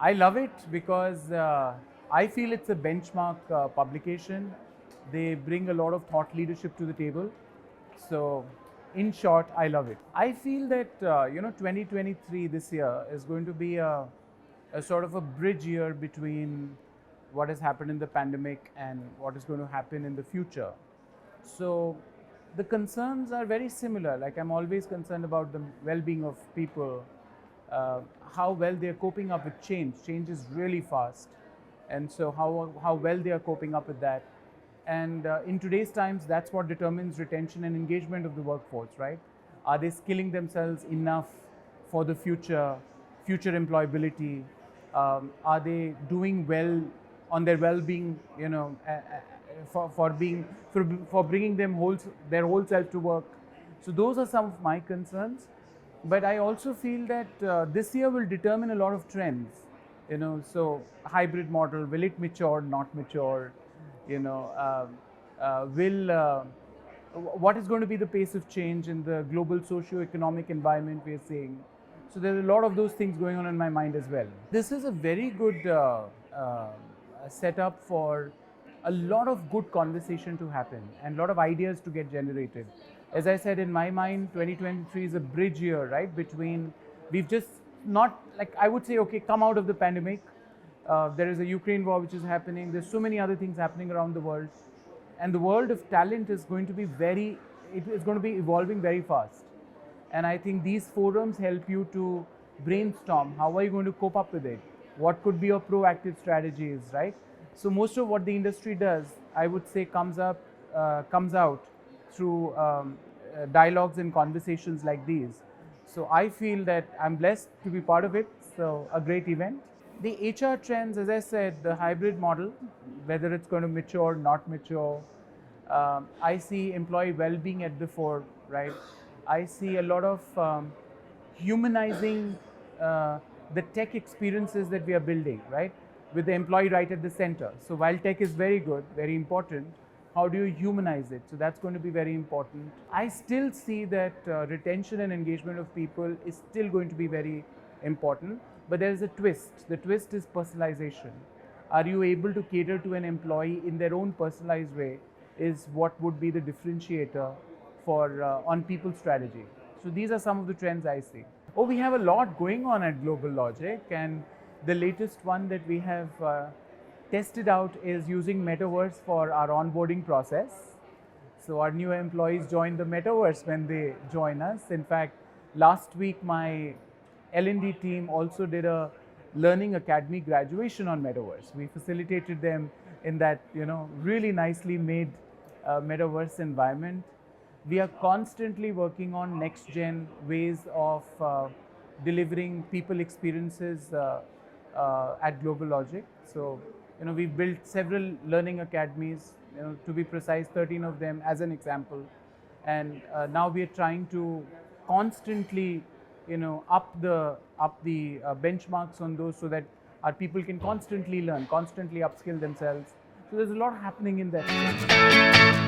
I love it because I feel it's a benchmark publication. They bring a lot of thought leadership to the table. So, in short, I love it. I feel that 2023 this year is going to be a sort of a bridge year between what has happened in the pandemic and what is going to happen in the future. So, the concerns are very similar. Like I'm always concerned about the well-being of people, how well they are coping up with change. Change is really fast, and so how well they are coping up with that. And in today's times, that's what determines retention and engagement of the workforce, right? Are they skilling themselves enough for the future employability? Are they doing well on their well-being? For bringing their whole self to work. So those are some of my concerns. But I also feel that this year will determine a lot of trends. So hybrid model, will it mature, not mature? What is going to be the pace of change in the global socio-economic environment we are seeing? So there are a lot of those things going on in my mind as well. This is a very good setup for a lot of good conversation to happen and a lot of ideas to get generated. As I said, in my mind, 2023 is a bridge year, right? Between, we've just not, like I would say, okay, come out of the pandemic. There is a Ukraine war which is happening. There's so many other things happening around the world. And the world of talent is going to be it is going to be evolving very fast. And I think these forums help you to brainstorm. How are you going to cope up with it? What could be your proactive strategies, right? So most of what the industry does, I would say, comes out through dialogues and conversations like these. So I feel that I'm blessed to be part of it. So a great event. The HR trends, as I said, the hybrid model, whether it's going to mature, not mature. I see employee well-being at the fore, right? I see a lot of humanizing the tech experiences that we are building, right? With the employee right at the center. So while tech is very good, very important, how do you humanize it? So that's going to be very important. I still see that retention and engagement of people is still going to be very important, but there is a twist. The twist is personalization. Are you able to cater to an employee in their own personalized way is what would be the differentiator for on people strategy. So these are some of the trends I see. Oh, we have a lot going on at GlobalLogic, and the latest one that we have tested out is using Metaverse for our onboarding process. So our new employees join the Metaverse when they join us. In fact, last week my L&D team also did a Learning Academy graduation on Metaverse. We facilitated them in that really nicely made Metaverse environment. We are constantly working on next gen ways of delivering people experiences at GlobalLogic. So we've built several learning academies, to be precise 13 of them as an example, and now we are trying to constantly up the benchmarks on those so that our people can constantly learn, constantly upskill themselves. So there's a lot happening in that space.